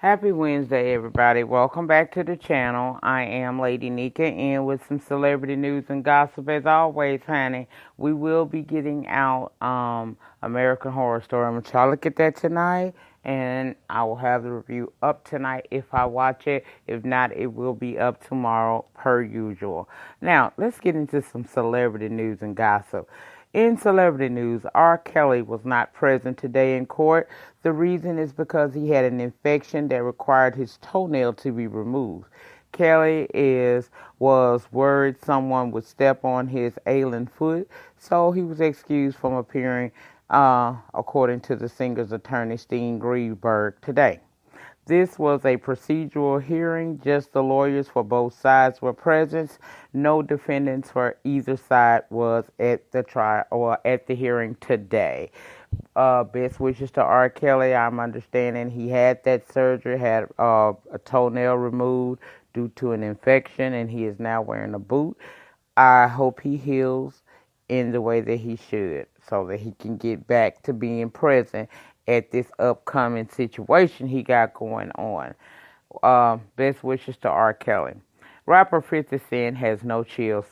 Happy Wednesday, everybody. Welcome back to the channel. I am Lady Nyca, and with some celebrity news and gossip. As always, honey, we will be getting out American Horror Story. I'm going to try to look at that tonight, and I will have the review up tonight if I watch it. If not, it will be up tomorrow, per usual. Now, let's get into some celebrity news and gossip. In celebrity news, RKelly was not present today in court. The reason is because he had an infection that required his toenail to be removed. Was worried someone would step on his ailing foot, so he was excused from appearing, according to the singer's attorney, Steen Greenberg, today. This was a procedural hearing. Just the lawyers for both sides were present. No defendants for either side was at the trial or at the hearing today. Best wishes to RKelly. I'm understanding he had that surgery, had a toenail removed due to an infection, and he is now wearing a boot. I hope he heals in the way that he should so that he can get back to being present at this upcoming situation he got going on. Best wishes to RKelly. Rapper 50 Cent has no chill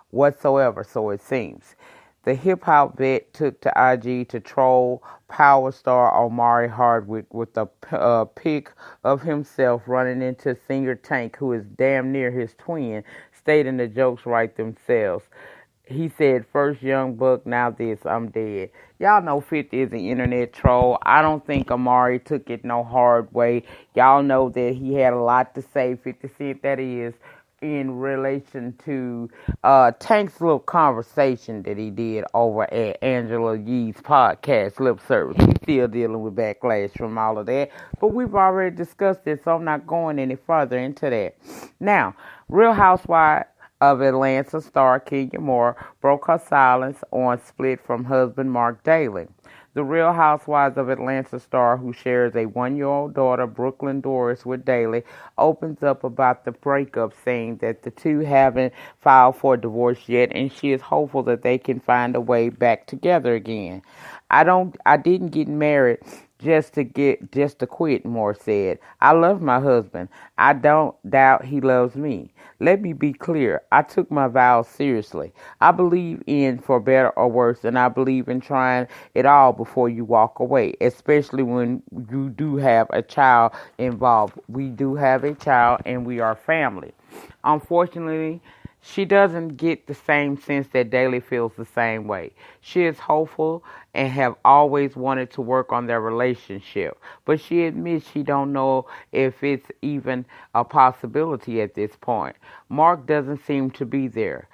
whatsoever, so it seems. The hip-hop vet took to IG to troll power star Omari Hardwick with a pic of himself running into singer Tank, who is damn near his twin, stating the jokes write themselves. He said, first young buck, now this, I'm dead. Y'all know 50 is an internet troll. I don't think Omari took it no hard way. Y'all know that he had a lot to say, 50 Cent that is, in relation to Tank's little conversation that he did over at Angela Yee's podcast, Lip Service. We're still dealing with backlash from all of that, but we've already discussed it, so I'm not going any further into that. Now, Real Housewives of Atlanta star Kenya Moore broke her silence on split from husband Mark Daly. The Real Housewives of Atlanta star, who shares a 1-year-old daughter, Brooklyn Doris, with Daly, opens up about the breakup, saying that the two haven't filed for divorce yet, and she is hopeful that they can find a way back together again. I didn't get married just to quit, Moore said. I love my husband. I don't doubt he loves me. Let me be clear. I took my vows seriously. I believe in for better or worse, and I believe in trying it all before you walk away, especially when you do have a child involved. We do have a child, and we are family. Unfortunately, she doesn't get the same sense that Daly feels the same way. She is hopeful and have always wanted to work on their relationship, but she admits she don't know if it's even a possibility at this point. Mark doesn't seem to be there.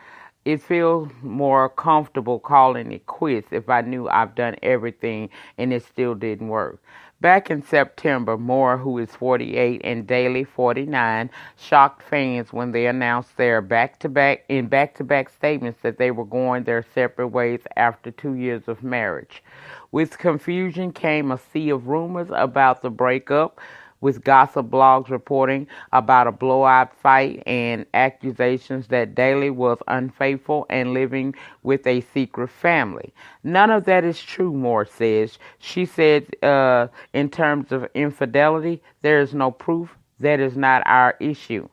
It feels more comfortable calling it quits if I knew I've done everything and it still didn't work. Back in September, Moore, who is 48, and Daly, 49, shocked fans when they announced their back-to-back statements that they were going their separate ways after 2 years of marriage. With confusion came a sea of rumors about the breakup, with gossip blogs reporting about a blowout fight and accusations that Daly was unfaithful and living with a secret family. None of that is true, Moore says. She said, in terms of infidelity, there is no proof. That is not our issue.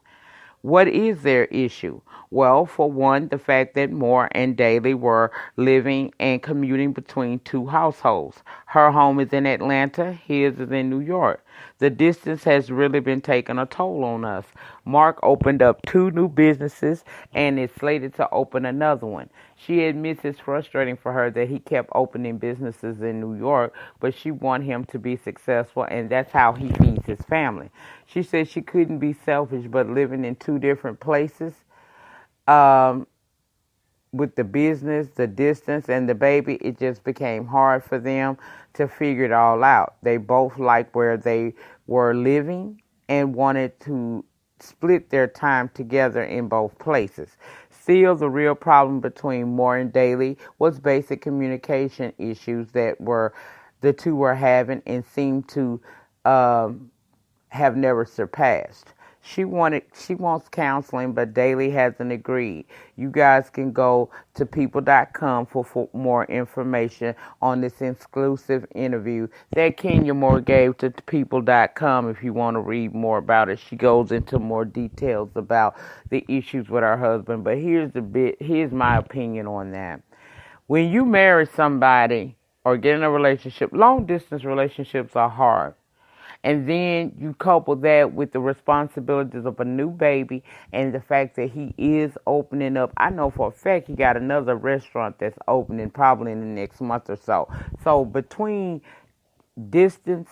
What is their issue? Well, for one, the fact that Moore and Daly were living and commuting between two households. Her home is in Atlanta, his is in New York. The distance has really been taking a toll on us. Mark opened up 2 new businesses and is slated to open another one. She admits it's frustrating for her that he kept opening businesses in New York, but she wants him to be successful, and that's how he feeds his family. She said she couldn't be selfish, but living in 2 different places, with the business, the distance, and the baby, it just became hard for them to figure it all out. They both liked where they were living and wanted to split their time together in both places. Still, the real problem between Moore and Daly was basic communication issues that the two were having and seemed to have never surpassed. She wants counseling, but Daly hasn't agreed. You guys can go to people.com for more information on this exclusive interview that Kenya Moore gave to people.com if you want to read more about it. She goes into more details about the issues with her husband, but here's my opinion on that. When you marry somebody or get in a relationship, long distance relationships are hard. And then you couple that with the responsibilities of a new baby and the fact that he is opening up. I know for a fact he got another restaurant that's opening probably in the next month or so. So between distance,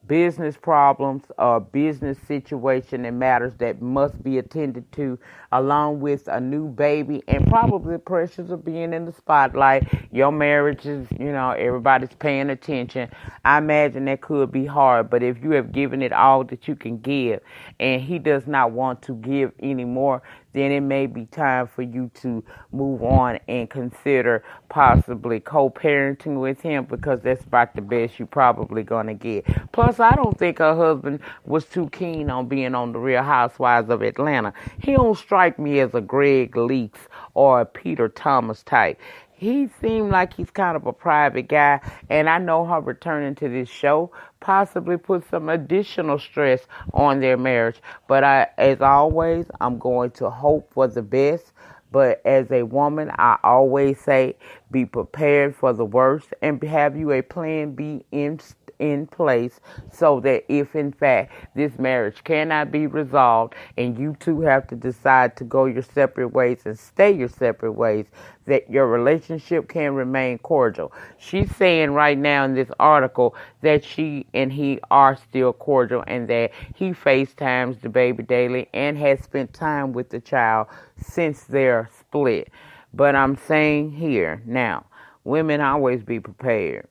business problems, business situation and matters that must be attended to, along with a new baby and probably the pressures of being in the spotlight. Your marriage is, everybody's paying attention. I imagine that could be hard, but if you have given it all that you can give and he does not want to give anymore, then it may be time for you to move on and consider possibly co-parenting with him, because that's about the best you're probably going to get. Plus, I don't think her husband was too keen on being on the Real Housewives of Atlanta. He don't strike me as a Greg Leaks or a Peter Thomas type. He seemed like he's kind of a private guy, and I know her returning to this show possibly put some additional stress on their marriage. But as always, I'm going to hope for the best. But as a woman, I always say be prepared for the worst and have you a plan B in place, so that if in fact this marriage cannot be resolved and you two have to decide to go your separate ways and stay your separate ways, that your relationship can remain cordial. She's saying right now in this article that she and he are still cordial and that he FaceTimes the baby daily and has spent time with the child since they're split. But I'm saying here now, women always be prepared.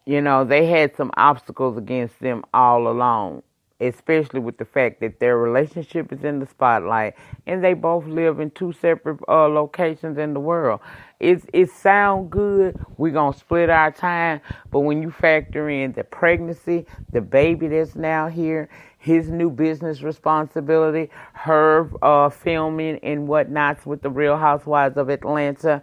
They had some obstacles against them all along, especially with the fact that their relationship is in the spotlight and they both live in two separate locations in the world. It sounds good. We're going to split our time. But when you factor in the pregnancy, the baby that's now here, his new business responsibility, her filming and whatnots with the Real Housewives of Atlanta,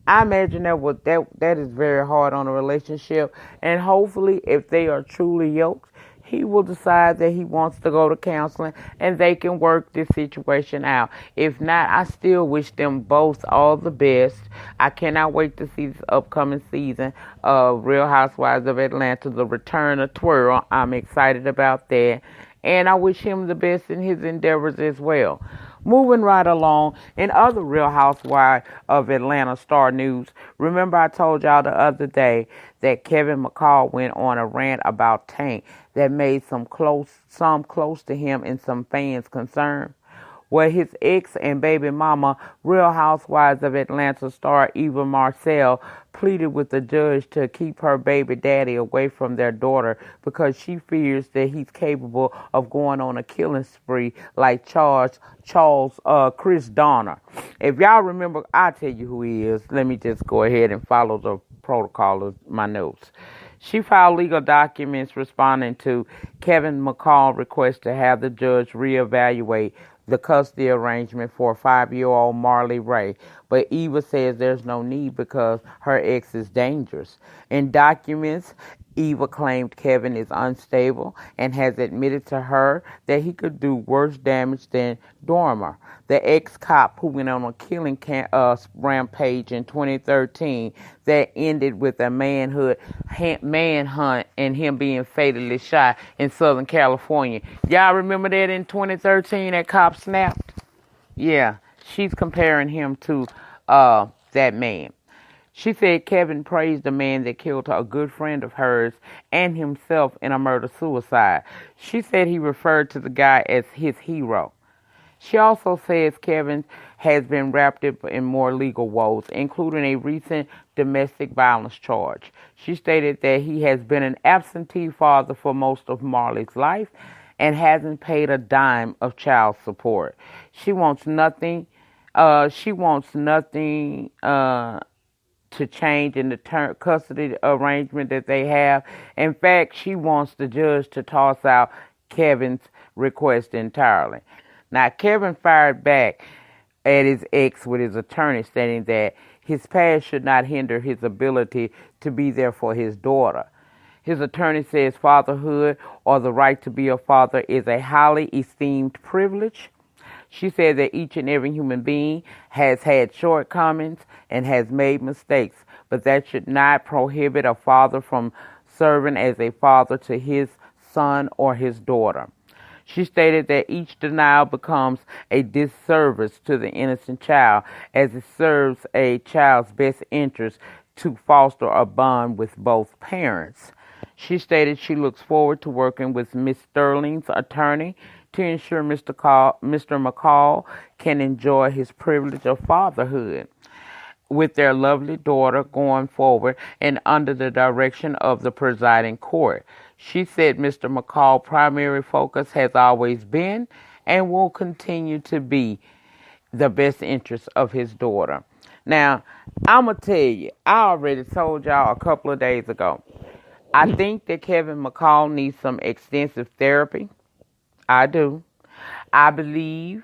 I imagine that is very hard on a relationship. And hopefully, if they are truly yoked, he will decide that he wants to go to counseling and they can work this situation out. If not, I still wish them both all the best. I cannot wait to see this upcoming season of Real Housewives of Atlanta, the return of Twirl. I'm excited about that. And I wish him the best in his endeavors as well. Moving right along, in other Real Housewives of Atlanta star news, remember I told y'all the other day that Kevin McCall went on a rant about Tank that made some close to him and some fans concerned? Well, his ex and baby mama, Real Housewives of Atlanta star Eva Marcel, pleaded with the judge to keep her baby daddy away from their daughter because she fears that he's capable of going on a killing spree like Chris Donner. If y'all remember, I'll tell you who he is. Let me just go ahead and follow the protocol of my notes. She filed legal documents responding to Kevin McCall's request to have the judge reevaluate the custody arrangement for 5-year-old Marley Ray, but Eva says there's no need because her ex is dangerous. In documents, Eva claimed Kevin is unstable and has admitted to her that he could do worse damage than Dormer, the ex-cop who went on a killing rampage in 2013 that ended with a manhunt and him being fatally shot in Southern California. Y'all remember that in 2013 that cop snapped? Yeah, she's comparing him to that man. She said Kevin praised the man that killed a good friend of hers and himself in a murder-suicide. She said he referred to the guy as his hero. She also says Kevin has been wrapped up in more legal woes, including a recent domestic violence charge. She stated that he has been an absentee father for most of Marley's life and hasn't paid a dime of child support. She wants nothing. To change in the custody arrangement that they have. In fact, she wants the judge to toss out Kevin's request entirely. Now, Kevin fired back at his ex with his attorney, stating that his past should not hinder his ability to be there for his daughter. His attorney says fatherhood, or the right to be a father, is a highly esteemed privilege. She said that each and every human being has had shortcomings and has made mistakes, but that should not prohibit a father from serving as a father to his son or his daughter. She stated that each denial becomes a disservice to the innocent child, as it serves a child's best interest to foster a bond with both parents. She stated she looks forward to working with Ms. Sterling's attorney to ensure Mr. McCall can enjoy his privilege of fatherhood with their lovely daughter going forward and under the direction of the presiding court. She said Mr. McCall's primary focus has always been and will continue to be the best interest of his daughter. Now, I'm going to tell you, I already told y'all a couple of days ago, I think that Kevin McCall needs some extensive therapy. I do. I believe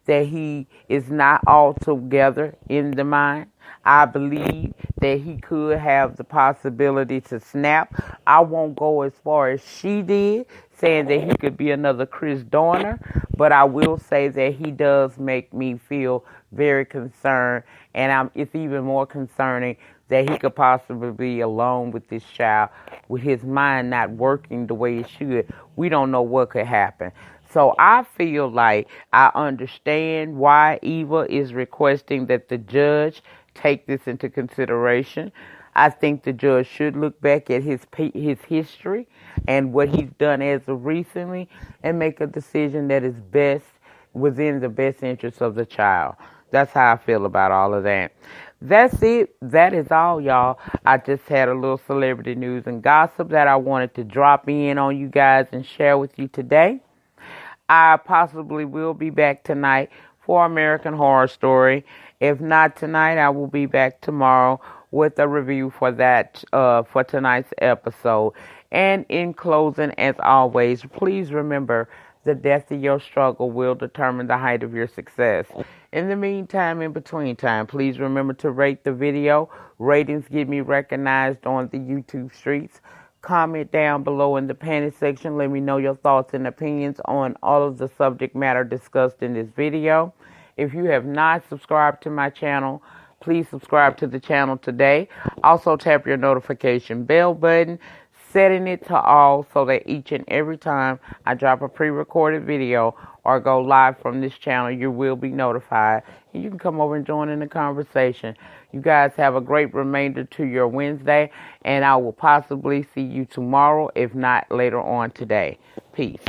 that he is not altogether in the mind. I believe that he could have the possibility to snap. I won't go as far as she did, saying that he could be another Chris Dorner, but I will say that he does make me feel very concerned, and it's even more concerning that he could possibly be alone with this child, with his mind not working the way it should. We don't know what could happen. So I feel like I understand why Eva is requesting that the judge take this into consideration. I think the judge should look back at his history and what he's done as of recently and make a decision that is best within the best interest of the child. That's how I feel about all of that. That's it. That is all, y'all. I just had a little celebrity news and gossip that I wanted to drop in on you guys and share with you today. I possibly will be back tonight for American Horror Story. If not tonight, I will be back tomorrow with a review for that, for tonight's episode. And in closing, as always, please remember the depth of your struggle will determine the height of your success. In the meantime, in between time, please remember to rate the video. Ratings get me recognized on the YouTube streets. Comment down below in the panel section. Let me know your thoughts and opinions on all of the subject matter discussed in this video. If you have not subscribed to my channel, please subscribe to the channel today. Also tap your notification bell button, setting it to all so that each and every time I drop a pre-recorded video or go live from this channel, you will be notified. And you can come over and join in the conversation. You guys have a great remainder to your Wednesday, and I will possibly see you tomorrow, if not later on today. Peace.